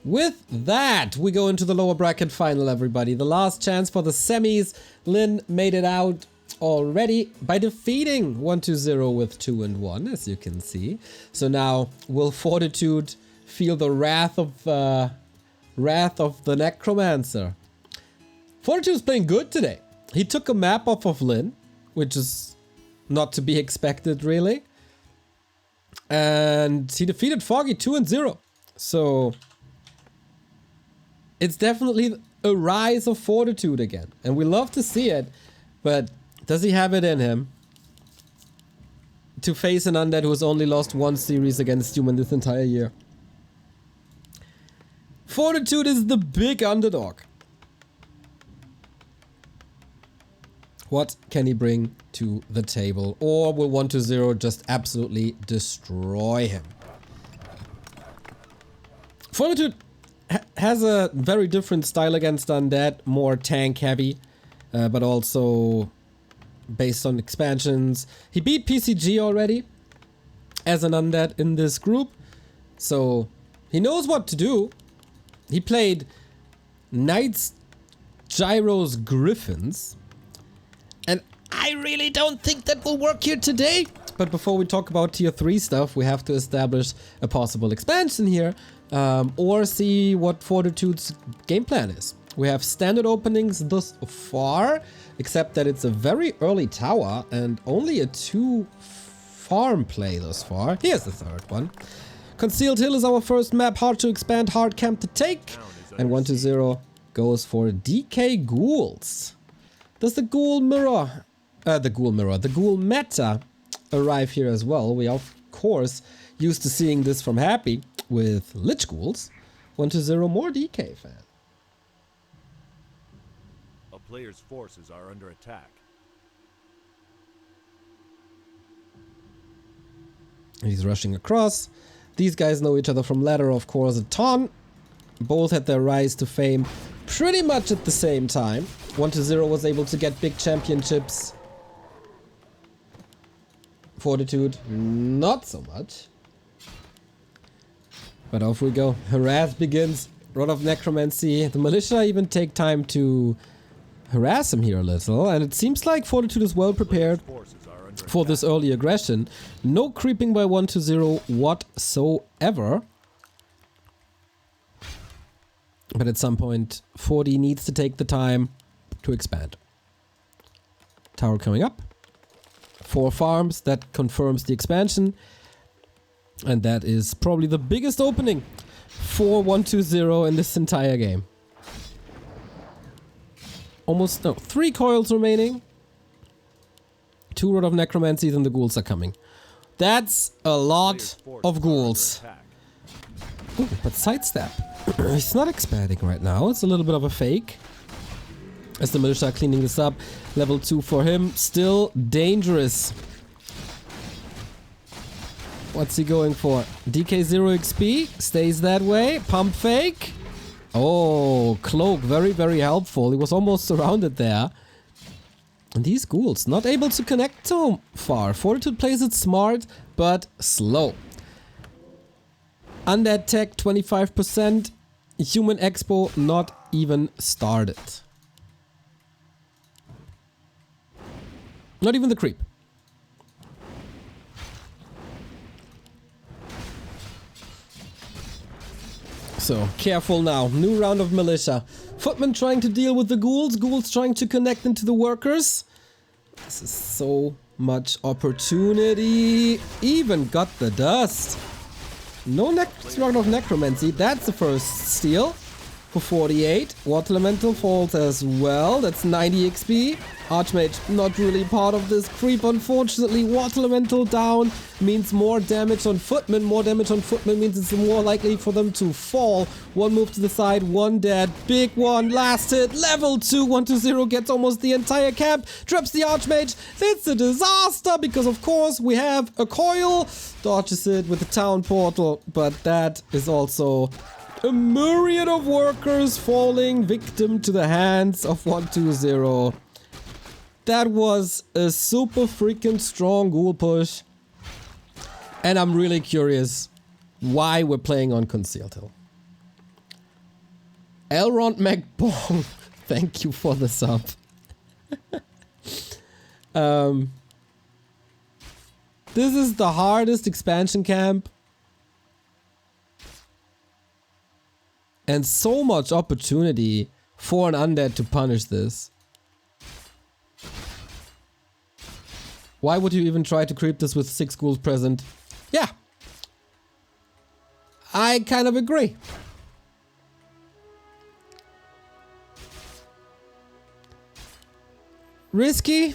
With that, we go into the lower bracket final, everybody. The last chance for the semis. Lin made it out already by defeating 120 with 2 and 1, as you can see. So now will Fortitude feel the wrath of the Necromancer? Fortitude is playing good today. He took a map off of Lin, which is not to be expected, really. And he defeated Foggy 2 and 0. So it's definitely a rise of Fortitude again. And we love to see it. But does he have it in him to face an undead who has only lost 1 series against human this entire year? Fortitude is the big underdog. What can he bring to the table? Or will 120 just absolutely destroy him? Fortitude has a very different style against undead, more tank heavy, but also based on expansions. He beat PCG already as an undead in this group, so he knows what to do. He played Knights, Gyros, Griffins, and I really don't think that will work here today. But before we talk about tier 3 stuff, we have to establish a possible expansion here, or see what Fortitude's game plan is. We have standard openings thus far, except that it's a very early tower and only a 2 farm play thus far. Here's the third one. Concealed Hill is our first map, hard to expand, hard camp to take. And 120 goes for DK Ghouls. Does the Ghoul meta arrive here as well? We are, of course, used to seeing this from Happy with Lich Ghouls. 120 more DK fan. A player's forces are under attack. He's rushing across. These guys know each other from ladder, of course, a ton. Both had their rise to fame pretty much at the same time. 120 was able to get big championships. Fortitude, not so much. But off we go. Harass begins. Rod of Necromancy. The militia even take time to harass him here a little. And it seems like Fortitude is well prepared for this early aggression. No creeping by 120 whatsoever. But at some point, 40 needs to take the time to expand. Tower coming up. 4 farms, that confirms the expansion. And that is probably the biggest opening for 120 in this entire game. Almost, no, 3 coils remaining. 2 Rod of Necromancy, and the ghouls are coming. That's a lot of ghouls. Ooh, but sidestep. He's not expanding right now. It's a little bit of a fake. As the militia are cleaning this up. Level 2 for him. Still dangerous. What's he going for? DK 0 XP. Stays that way. Pump fake. Oh, cloak. Very, very helpful. He was almost surrounded there. And these ghouls not able to connect too far. Fortitude plays it smart, but slow. Undead tech 25%. Human Expo not even started. Not even the creep. So, careful now. New round of militia. Footman trying to deal with the ghouls. Ghouls trying to connect into the workers. This is so much opportunity. Even got the dust. No round of necromancy. That's the first steal for 48. Water Elemental falls as well. That's 90 XP. Archmage not really part of this creep, unfortunately. Water Elemental down means more damage on Footman. More damage on Footman means it's more likely for them to fall. 1 move to the side, 1 dead. Big one, last hit, level 2. 120 gets almost the entire camp. Traps the Archmage. It's a disaster because, of course, we have a coil. Dodges it with the town portal, but that is also a myriad of workers falling victim to the hands of 120. That was a super freaking strong ghoul push. And I'm really curious why we're playing on Concealed Hill. Elrond McBong, thank you for the sub. This is the hardest expansion camp. And so much opportunity for an undead to punish this. Why would you even try to creep this with 6 ghouls present? Yeah. I kind of agree. Risky,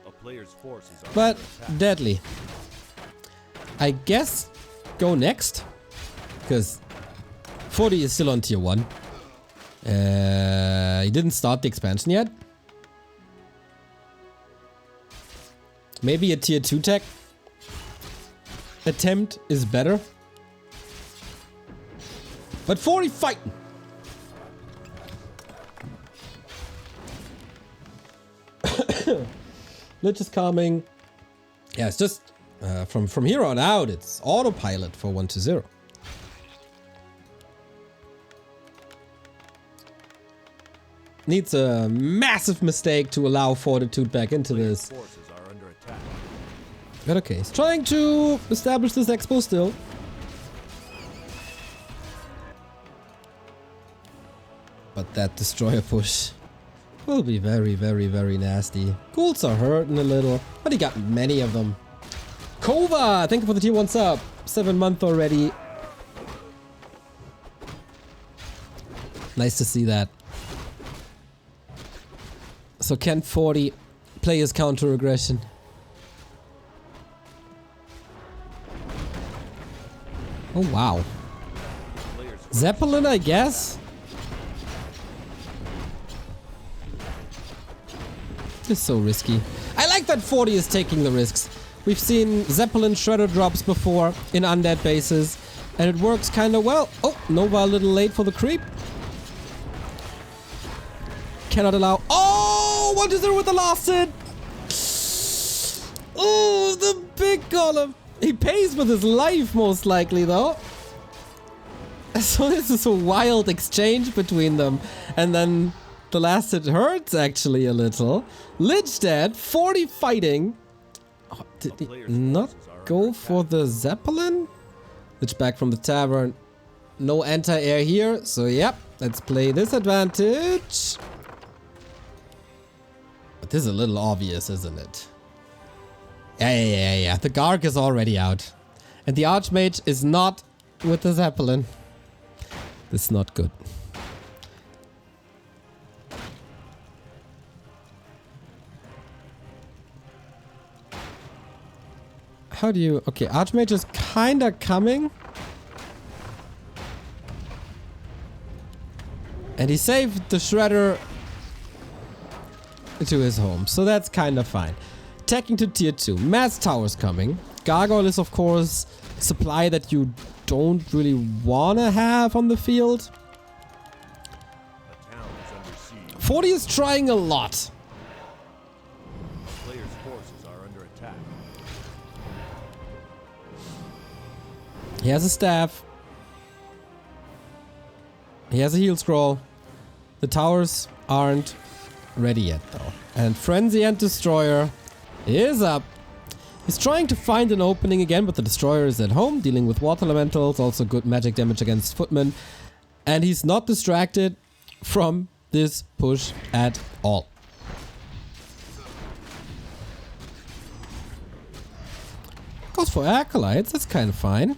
A player's forces are but under attack. deadly. I guess go next, because 40 is still on tier 1. He didn't start the expansion yet. Maybe a tier 2 tech attempt is better. But 40 fighting. Lich is coming. Yeah, it's just from here on out, it's autopilot for 1-0. Needs a massive mistake to allow Fortitude back into this. Forces are under attack. But okay, he's trying to establish this expo still. But that destroyer push will be very, very, very nasty. Ghouls are hurting a little, but he got many of them. Kova, thank you for the tier 1 sub. 7 month already. Nice to see that. So can 40 play his counter aggression? Oh wow. Players Zeppelin, I guess? This is so risky. I like that 40 is taking the risks. We've seen Zeppelin Shredder drops before in undead bases, and it works kind of well. Oh, Nova a little late for the creep. Cannot allow. Oh, 1-0 with the last hit. Oh, the big golem. He pays with his life, most likely, though. So this is a wild exchange between them. And then the last hit hurts, actually, a little. Lich dead, 40 fighting. Oh, did he not go for the Zeppelin? Lich back from the tavern. No anti-air here, so yep. Let's play this advantage. But this is a little obvious, isn't it? Yeah. The Garg is already out. And the Archmage is not with the Zeppelin. This is not good. How do you... Okay, Archmage is kinda coming. And he saved the Shredder to his home. So that's kinda fine. Attacking to tier 2. Mass towers coming. Gargoyle is of course supply that you don't really wanna have on the field. A town is under siege. 40 is trying a lot. A player's forces are under attack. He has a staff. He has a heal scroll. The towers aren't ready yet though. And Frenzy and Destroyer is up. He's trying to find an opening again, but the Destroyer is at home, dealing with water elementals, also good magic damage against Footman. And he's not distracted from this push at all. Goes for Acolytes, that's kind of fine.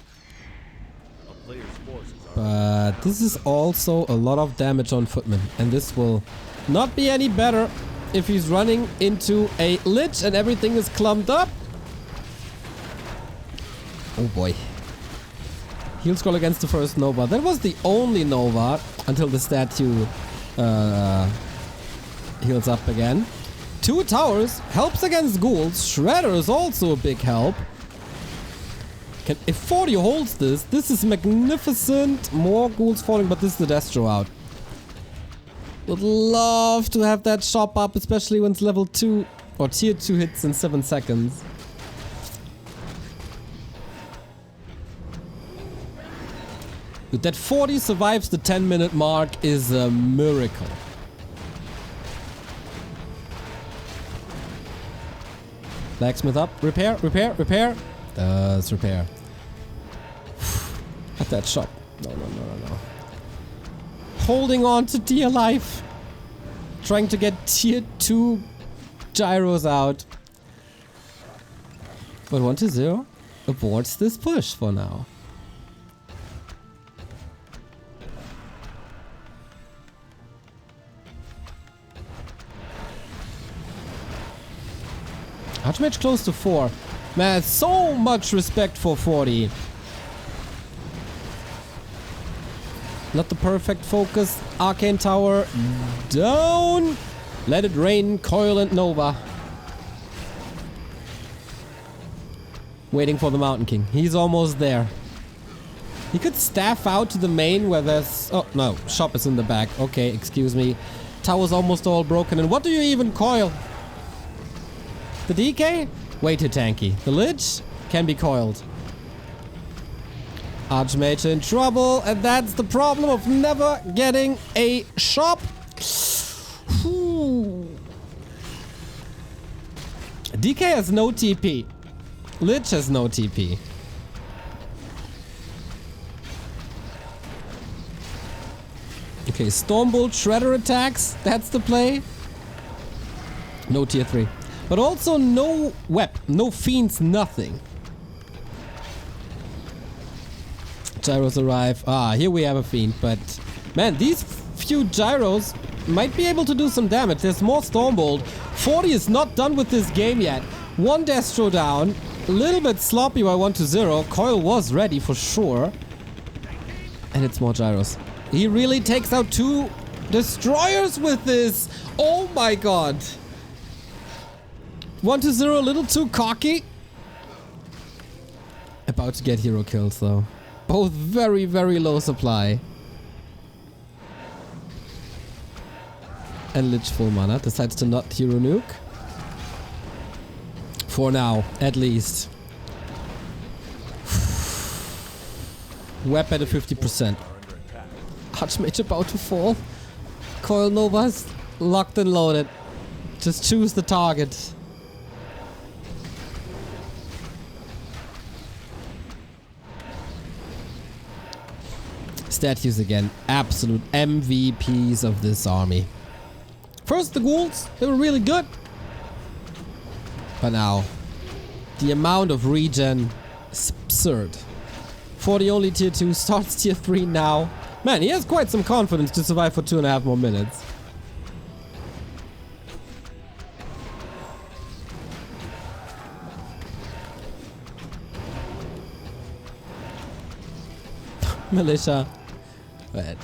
A player's forces are But this is also a lot of damage on Footman, and this will not be any better if he's running into a Lich and everything is clumped up. Oh boy. Heal scroll against the first Nova. That was the only Nova until the statue heals up again. 2 towers helps against ghouls. Shredder is also a big help. If 40 holds this, this is magnificent. More ghouls falling, but this is the Destro out. Would love to have that shop up, especially when it's level 2 or tier 2 hits in 7 seconds. Dude, that 40 survives the 10-minute mark is a miracle. Blacksmith up. Repair, repair, repair. Does repair. At that shop. No, no, no, no, no. Holding on to dear life. Trying to get tier 2 gyros out. But 1-0 aborts this push for now. Archmage close to 4. Man, so much respect for 40. Not the perfect focus. Arcane Tower down. Let it rain, Coil and Nova. Waiting for the Mountain King. He's almost there. He could staff out to the main where there's... Oh, no. Shop is in the back. Okay, excuse me. Tower's almost all broken. And what do you even coil? The DK? Way too tanky. The Lich can be coiled. Archmage in trouble, and that's the problem of never getting a shop. DK has no TP. Lich has no TP. Okay, Stormbolt Shredder attacks. That's the play. No tier 3. But also no web, no fiends, nothing. Gyros arrive. Ah, here we have a fiend, but man, these few gyros might be able to do some damage. There's more Stormbolt. 40 is not done with this game yet. One Destro down. A little bit sloppy by 1-0. Coil was ready for sure. And it's more gyros. He really takes out 2 destroyers with this. Oh my god. 1-0, a little too cocky. About to get hero kills though. Both very, very low supply. And Lich full mana. Decides to not hero nuke. For now, at least. Web at a 50%. Archmage about to fall. Coil Nova's locked and loaded. Just choose the target. Statues again. Absolute MVPs of this army. First, the ghouls. They were really good. But now, the amount of regen is absurd. 40 only tier 2. Starts tier 3 now. Man, he has quite some confidence to survive for 2.5 more minutes. Militia. But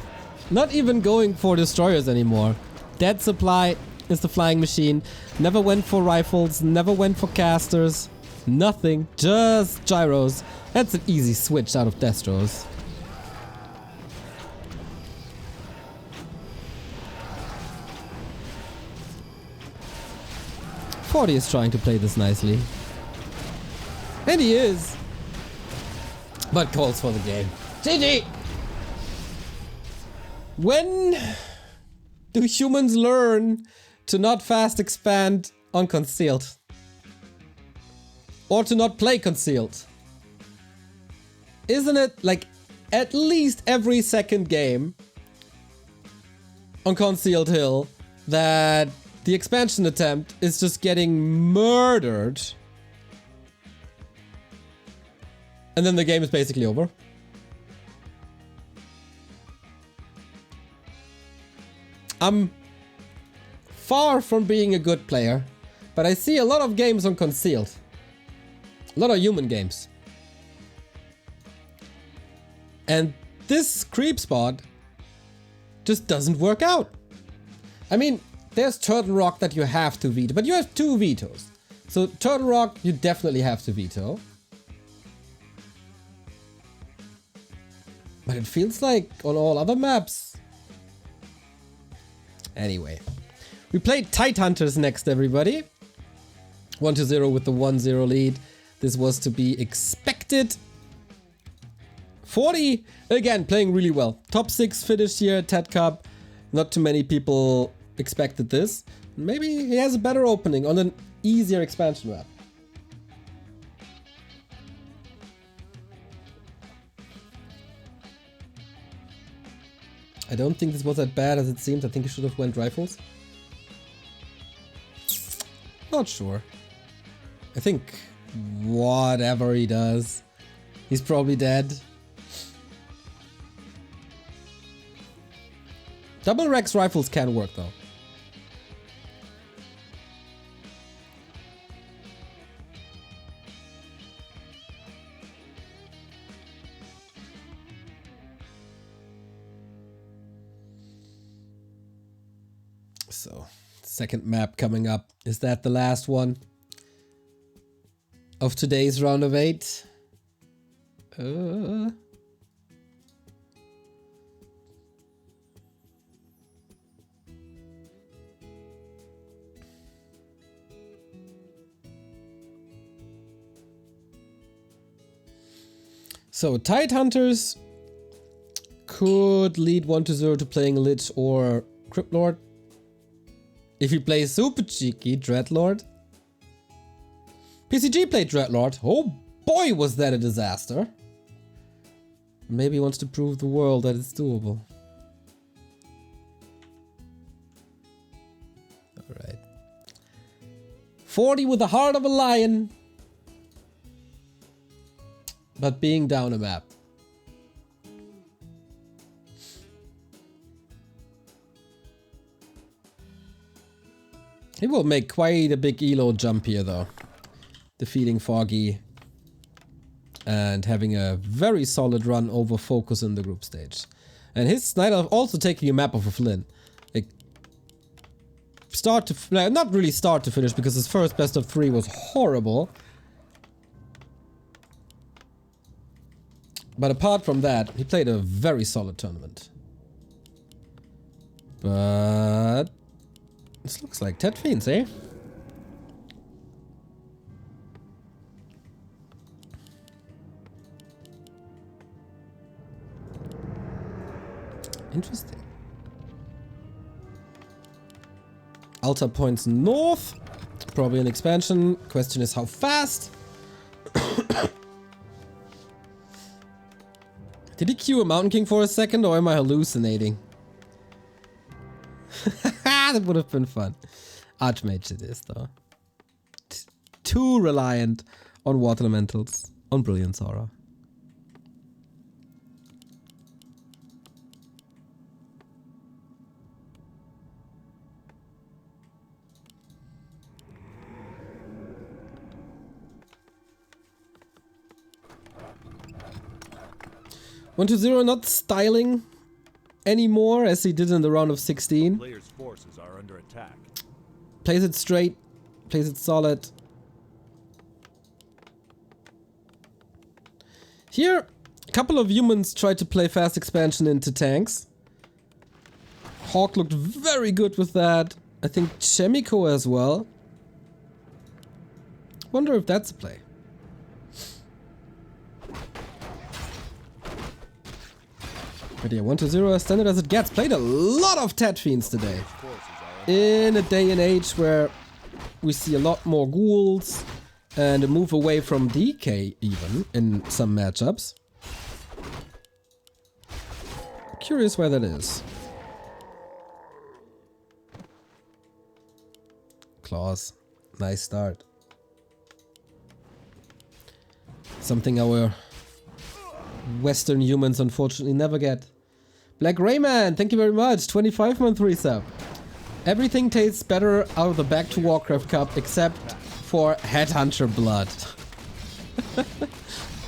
not even going for destroyers anymore. Dead supply is the flying machine. Never went for rifles, never went for casters. Nothing, just gyros. That's an easy switch out of Destros. Forty is trying to play this nicely. And he is. But calls for the game. GG! When do humans learn to not fast expand on concealed? Or to not play concealed? Isn't it like at least every second game on Concealed Hill that the expansion attempt is just getting murdered? And then the game is basically over. I'm far from being a good player, but I see a lot of games on Concealed. A lot of human games. And this creep spot just doesn't work out. I mean, there's Turtle Rock that you have to veto, but you have 2 vetoes. So Turtle Rock you definitely have to veto. But it feels like on all other maps. Anyway, we played Tide Hunters next, everybody. 1-0 with the 1-0 lead. This was to be expected. 40, again, playing really well. Top 6 finish here, TeD Cup. Not too many people expected this. Maybe he has a better opening on an easier expansion map. I don't think this was as bad as it seems. I think he should have went rifles. Not sure. I think whatever he does, he's probably dead. Double Rex rifles can work though. So, second map coming up. Is that the last one of today's round of 8? So, Tide Hunters could lead 1-0 to playing Lich or Crypt Lord. If he plays super cheeky, Dreadlord. PCG played Dreadlord. Oh boy, was that a disaster. Maybe he wants to prove the world that it's doable. Alright. 40 with the heart of a lion. But being down a map. He will make quite a big elo jump here though. Defeating Foggy. And having a very solid run over Focus in the group stage. And his Snyder also taking a map of a Flynn. Like, not really start to finish because his first best of 3 was horrible. But apart from that, he played a very solid tournament. But this looks like TeD Fiends, eh? Interesting. Alta points north. Probably an expansion. Question is how fast? Did he queue a Mountain King for a second or am I hallucinating? That would have been fun. Archmage it is though. Too reliant on Water Elementals. On Brilliance Aura. One to 0 not styling anymore as he did in the round of 16. Players' forces are under attack. Plays it straight, plays it solid. Here, a couple of humans tried to play fast expansion into tanks. Hawk looked very good with that. I think Chemico as well. Wonder if that's a play. But yeah, 1 to 0 as standard as it gets. Played a lot of TeD Fiends today. In a day and age where we see a lot more ghouls and a move away from DK even in some matchups. Curious where that is. Claws. Nice start. Something our Western humans unfortunately never get. Black Rayman, thank you very much. 25-month resub. Everything tastes better out of the Back to Warcraft Cup except for Headhunter blood.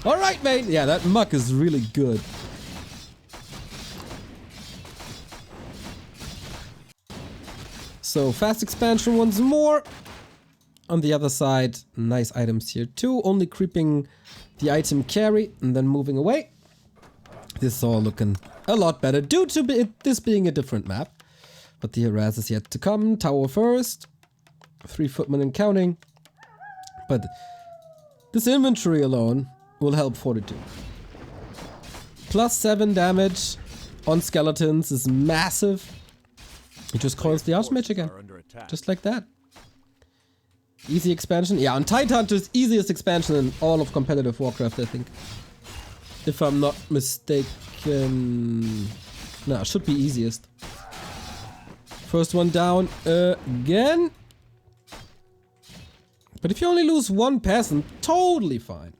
Alright, mate. Yeah, that muck is really good. So, fast expansion once more. On the other side, nice items here too. Only creeping the item carry and then moving away. This is all looking a lot better due to this being a different map. But the harass is yet to come. Tower first. 3 footmen and counting. But this inventory alone will help Fortitude. +7 damage on skeletons is massive. He just coils the Archmage again. Just like that. Easy expansion. Yeah, on Tidehunter's easiest expansion in all of competitive Warcraft, I think. If I'm not mistaken. No, it should be easiest. First one down again. But if you only lose one peasant, totally fine.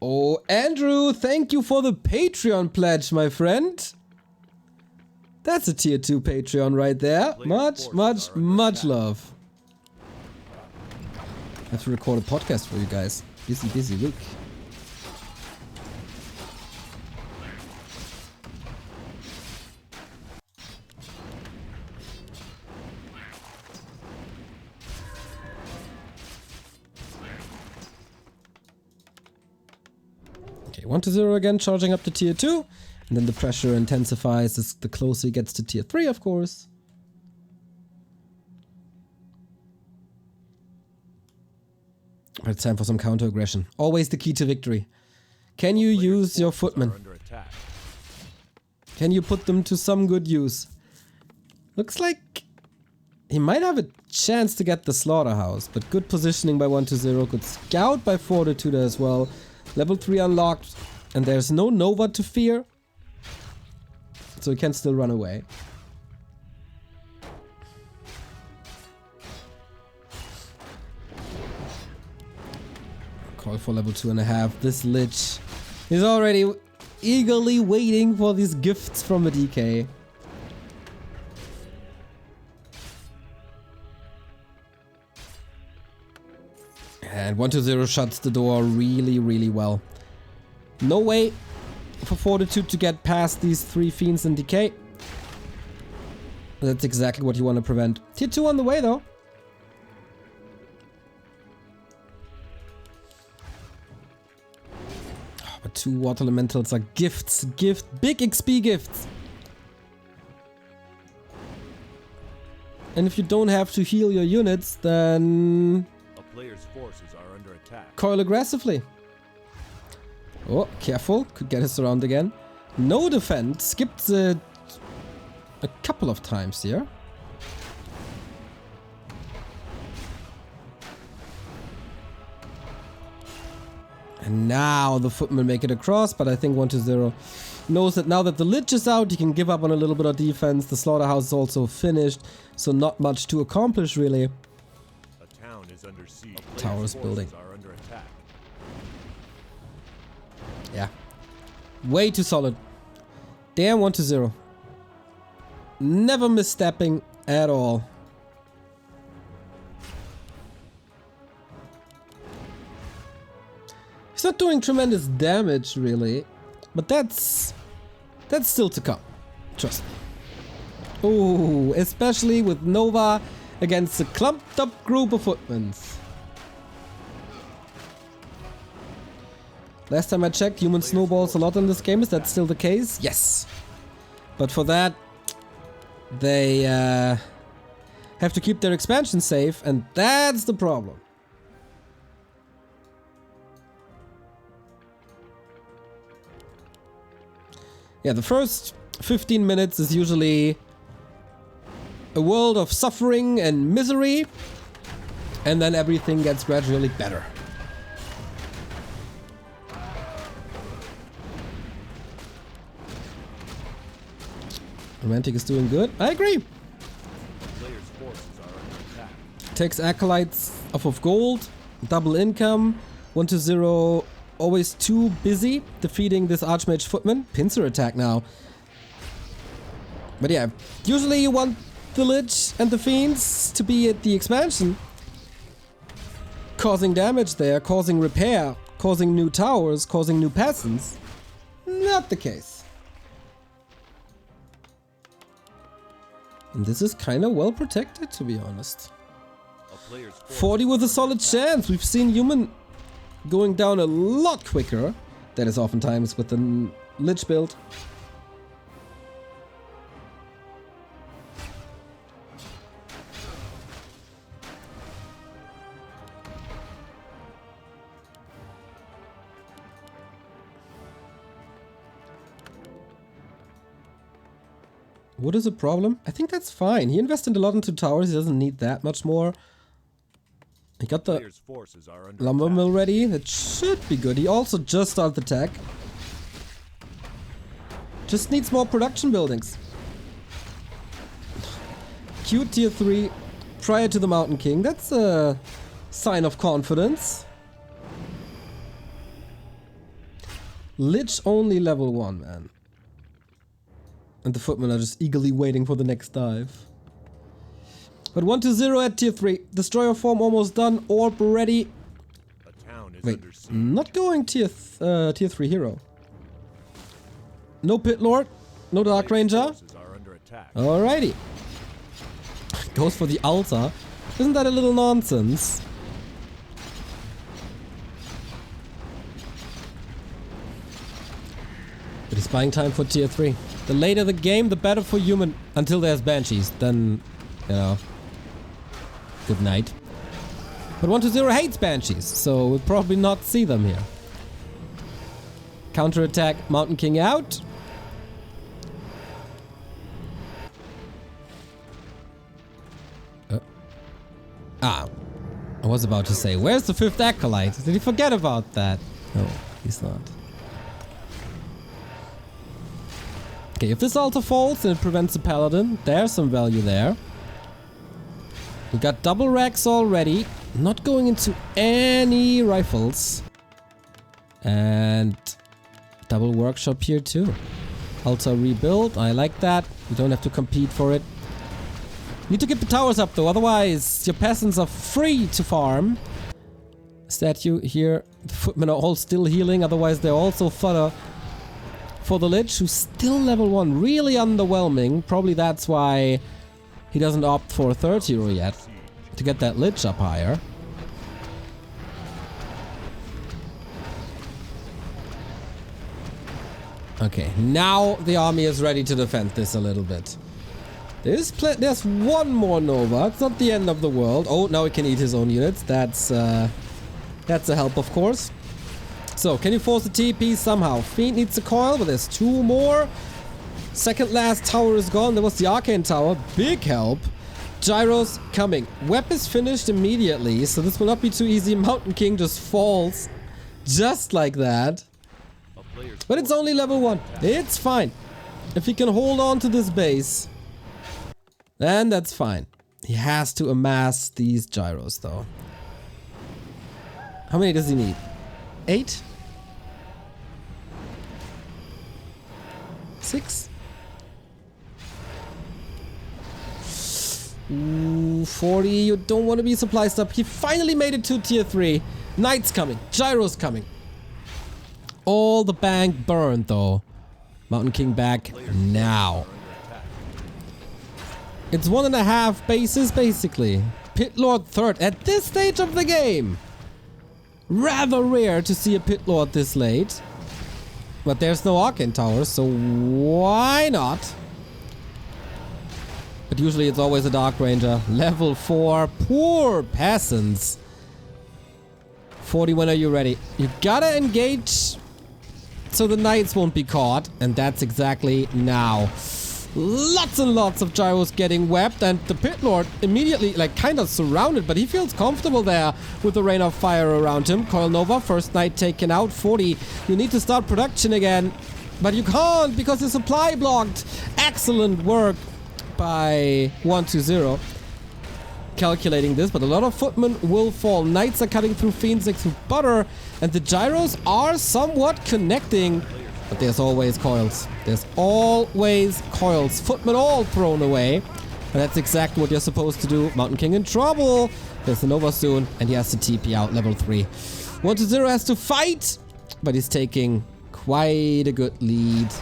Oh, Andrew, thank you for the Patreon pledge, my friend. That's a tier 2 Patreon right there. Much love. I have to record a podcast for you guys. Busy week. Okay, 1-0 again, charging up to tier 2. And then the pressure intensifies as the closer he gets to tier 3, of course. But it's time for some counter aggression. Always the key to victory. Can you use your footmen? Can you put them to some good use? Looks like he might have a chance to get the slaughterhouse, but good positioning by 1-0. Good scout by Fortitude as well. Level 3 unlocked, and there's no Nova to fear. So he can still run away. Call for level 2.5. This Lich is already eagerly waiting for these gifts from the DK. And 1-0 shuts the door really well. No way for Fortitude to get past these 3 fiends in decay. That's exactly what you want to prevent. Tier 2 on the way though. Oh, but 2 water elementals are gifts. Big XP gifts. And if you don't have to heal your units, then A player's forces are under attack. coil aggressively. Oh, careful. Could get us around again. No defense. Skipped a couple of times here. And now the footmen make it across, but I think 1-0 knows that now that the Lich is out, he can give up on a little bit of defense. The slaughterhouse is also finished, so not much to accomplish really. A town is under siege. Towers building. Are under attack. Yeah. Way too solid. Damn 1-0. Never misstepping at all. He's not doing tremendous damage really, but that's still to come. Trust me. Ooh, especially with Nova against a clumped up group of footmans. Last time I checked, human snowballs a lot in this game. Is that still the case? Yes. But for that, they have to keep their expansion safe, and that's the problem. Yeah, the first 15 minutes is usually a world of suffering and misery, and then everything gets gradually better. Romantic is doing good. I agree. Player's forces are under attack. Takes acolytes off of gold. Double income. 1-0. Always too busy defeating this Archmage footman. Pincer attack now. But yeah, usually you want the Lich and the Fiends to be at the expansion. Causing damage there, causing repair, causing new towers, causing new peasants. Not the case. And this is kind of well protected, to be honest. A player's forces 40 with are a solid under attack. chance. We've seen human going down a lot quicker. That is oftentimes with the Lich build. What is the problem? I think that's fine. He invested a lot into towers. He doesn't need that much more. He got the Player's forces are under lumber attack. mill ready. That should be good. He also just started the tech. Just needs more production buildings. Cute tier 3 prior to the Mountain King. That's a sign of confidence. Lich only level 1, man. And the footmen are just eagerly waiting for the next dive. But 1-0 at tier 3. Destroyer form almost done. Orb ready. A town is Wait, under siege. not going tier 3 hero. No Pit Lord. No Dark Player's Ranger. forces are under attack. Alrighty. Goes for the altar. Isn't that a little nonsense? But it's buying time for tier 3. The later the game, the better for human. Until there's banshees. Then, you know. Good night. But 1-0 hates banshees, so we'll probably not see them here. Counterattack, Mountain King out. I was about to say, where's the 5th Acolyte? Did he forget about that? No, he's not. Okay, if this altar falls, then it prevents the Paladin. There's some value there. We got double racks already. Not going into any rifles. And double workshop here too. Altar rebuild. I like that. You don't have to compete for it. Need to get the towers up though, otherwise your peasants are free to farm. Statue here. The footmen are all still healing, otherwise they're also fodder for the Lich, who's still level 1. Really underwhelming. Probably that's why he doesn't opt for a 3rd hero yet. To get that Lich up higher. Okay, now the army is ready to defend this a little bit. There's one more Nova. It's not the end of the world. Oh, now he can eat his own units. That's a help, of course. So, can you force a TP somehow? Fiend needs a coil, but there's 2 more. Second last tower is gone. There was the Arcane Tower. Big help. Gyros coming. Web is finished immediately, so this will not be too easy. Mountain King just falls. Just like that. But it's only level 1. It's fine. If he can hold on to this base, then that's fine. He has to amass these gyros though. How many does he need? 8? 6? Ooh, 40. You don't want to be supply stop. He finally made it to tier 3. Knights coming. Gyros coming. All the bank burned though. Mountain King back now. It's 1.5 bases basically. Pit Lord 3rd at this stage of the game. Rather rare to see a Pit Lord this late. But there's no Arcane Tower, so why not? But usually it's always a Dark Ranger. Level 4. Poor peasants. 40, when are you ready? You gotta engage so the knights won't be caught. And that's exactly now. Lots and lots of gyros getting webbed, and the Pit Lord immediately, like, kind of surrounded, but he feels comfortable there with the rain of fire around him. Coil Nova, first knight taken out. 40, you need to start production again, but you can't because the supply blocked. Excellent work by 1-0. Calculating this, but a lot of footmen will fall. Knights are cutting through fiends like through butter, and the gyros are somewhat connecting. But there's always coils. There's always coils. Footmen all thrown away. And that's exactly what you're supposed to do. Mountain King in trouble. There's the Nova soon. And he has to TP out level 3. 1-0 has to fight. But he's taking quite a good lead.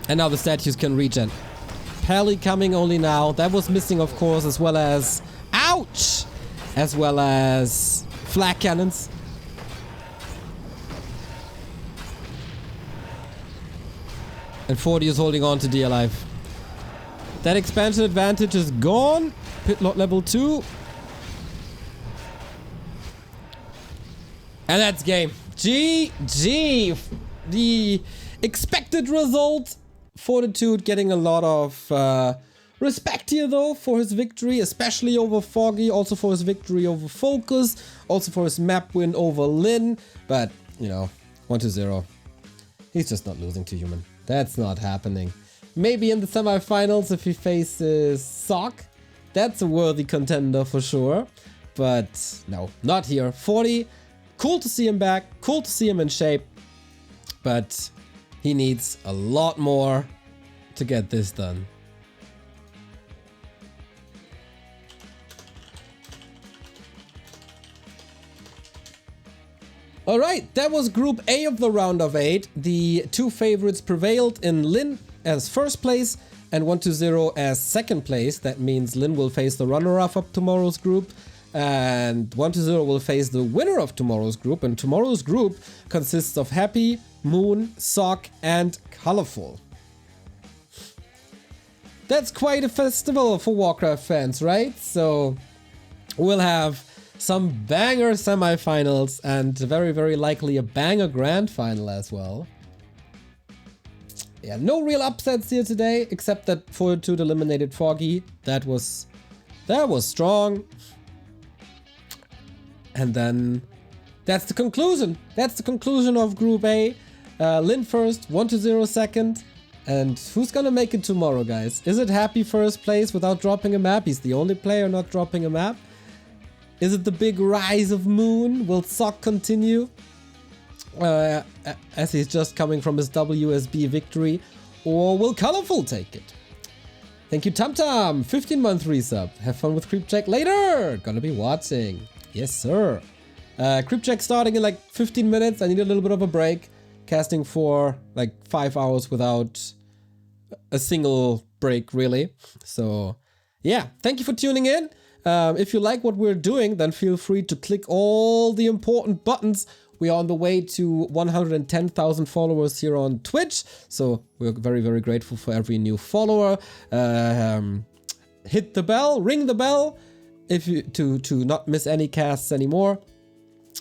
And now the statues can regen. Pally coming only now. That was missing, of course, as well as... Ouch! As well as... flak cannons. And 40 is holding on to D alive. That expansion advantage is gone. Pitlot level 2. And that's game. GG. The expected result. Fortitude getting a lot of respect here though for his victory, especially over Foggy, also for his victory over Focus, also for his map win over Lin. But, you know, 1-0. He's just not losing to Human. That's not happening. Maybe in the semifinals if he faces Sock. That's a worthy contender for sure. But no, not here. 40. Cool to see him back. Cool to see him in shape. But he needs a lot more to get this done. Alright, that was Group A of the round of 8. The two favorites prevailed in Lin as first place and 1-0 as second place. That means Lin will face the runner-up of tomorrow's group and 1-0 will face the winner of tomorrow's group. And tomorrow's group consists of Happy, Moon, Sock and Colorful. That's quite a festival for Warcraft fans, right? So we'll have some banger semifinals and very, very likely a banger grand final as well. Yeah, no real upsets here today, except that Fortitude eliminated Foggy. That was strong. And then that's the conclusion. That's the conclusion of Group A. Lin first, 1-0 second. And who's gonna make it tomorrow, guys? Is it Happy first place without dropping a map? He's the only player not dropping a map. Is it the big rise of Moon? Will Sock continue? As he's just coming from his WSB victory. Or will Colorful take it? Thank you, TamTam. 15-month resub. Have fun with Creepcheck later. Gonna be watching. Yes, sir. Creepcheck starting in like 15 minutes. I need a little bit of a break. Casting for like 5 hours without a single break, really. So, yeah. Thank you for tuning in. If you like what we're doing, then feel free to click all the important buttons. We are on the way to 110,000 followers here on Twitch. So we're very, very grateful for every new follower. Hit the bell, ring the bell if you to not miss any casts anymore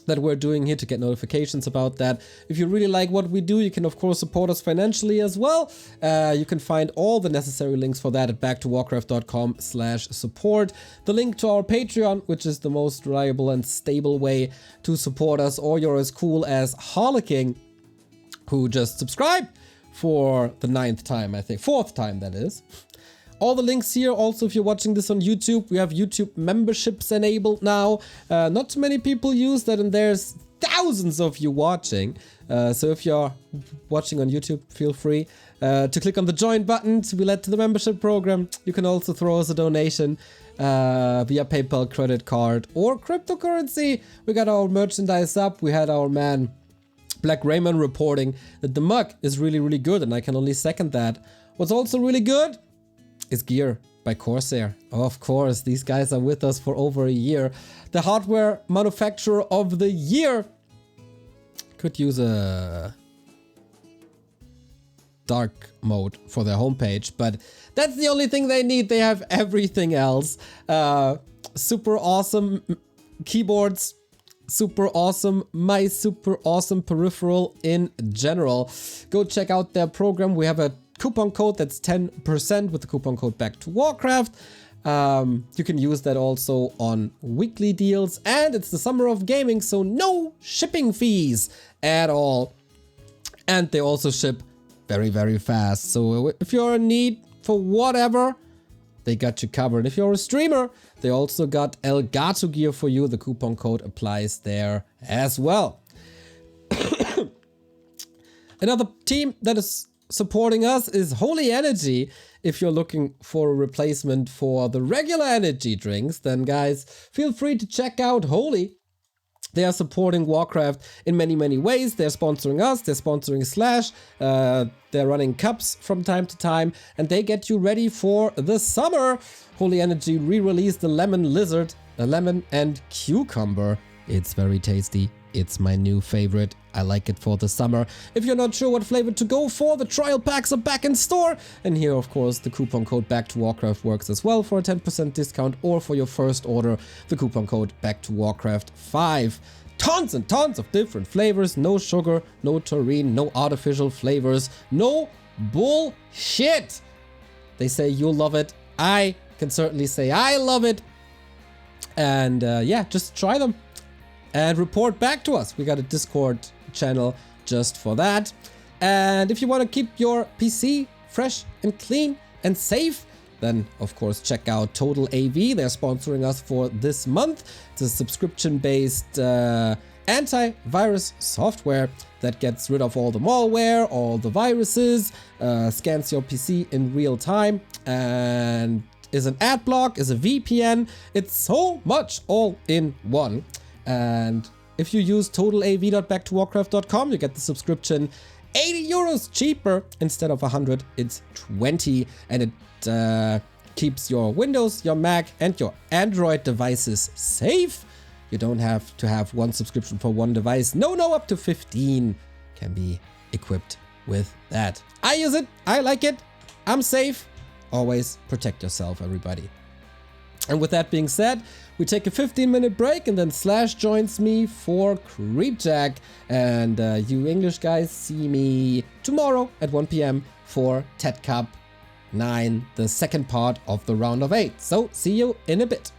that we're doing here, to get notifications about that. If you really like what we do, you can of course support us financially as well. You can find all the necessary links for that at backtowarcraft.com/support. The link to our Patreon, which is the most reliable and stable way to support us, or you're as cool as Harleking, who just subscribed for the 9th time, I think, 4th time that is. All the links here. Also, if you're watching this on YouTube, we have YouTube memberships enabled now. Not too many people use that, and there's thousands of you watching. So if you're watching on YouTube, feel free to click on the join button to be led to the membership program. You can also throw us a donation via PayPal, credit card, or cryptocurrency. We got our merchandise up. We had our man Black Raymond reporting that the mug is really, really good, and I can only second that. What's also really good is gear by CORSAIR. Oh, of course, these guys are with us for over a year. The hardware manufacturer of the year. Could use a dark mode for their homepage, but that's the only thing they need. They have everything else. Super awesome keyboards, super awesome mice, super awesome peripheral in general. Go check out their program. We have a coupon code that's 10% with the coupon code BackToWarcraft. You can use that also on weekly deals, and it's the summer of gaming, so no shipping fees at all. And they also ship very, very fast. So if you're in need for whatever, they got you covered. If you're a streamer, they also got Elgato gear for you. The coupon code applies there as well. Another team that is supporting us is Holy Energy. If you're looking for a replacement for the regular energy drinks, then guys, feel free to check out Holy. They are supporting Warcraft in many, many ways. They're sponsoring us, they're sponsoring Slash, they're running cups from time to time, and they get you ready for the summer. Holy Energy re-released the Lemon Lizard, a lemon and cucumber. It's very tasty. It's my new favorite. I like it for the summer. If you're not sure what flavor to go for, the trial packs are back in store. And here, of course, the coupon code Back to Warcraft works as well for a 10% discount, or for your first order, the coupon code Back to Warcraft 5. Tons and tons of different flavors. No sugar, no taurine, no artificial flavors, no bullshit. They say you'll love it. I can certainly say I love it. And yeah, just try them and report back to us. We got a Discord channel just for that. And if you want to keep your PC fresh and clean and safe, then of course check out Total AV. They're sponsoring us for this month. It's a subscription-based antivirus software that gets rid of all the malware, all the viruses, scans your PC in real time, and is an ad block, is a VPN. It's so much all in one. And if you use totalav.backtowarcraft.com, you get the subscription 80 euros cheaper. Instead of 100, it's 20. And it keeps your Windows, your Mac, and your Android devices safe. You don't have to have one subscription for one device. No, up to 15 can be equipped with that. I use it. I like it. I'm safe. Always protect yourself, everybody. And with that being said, we take a 15-minute break, and then Slash joins me for Creepjack. And you English guys see me tomorrow at 1 p.m. for TED Cup 9, the second part of the round of 8. So see you in a bit.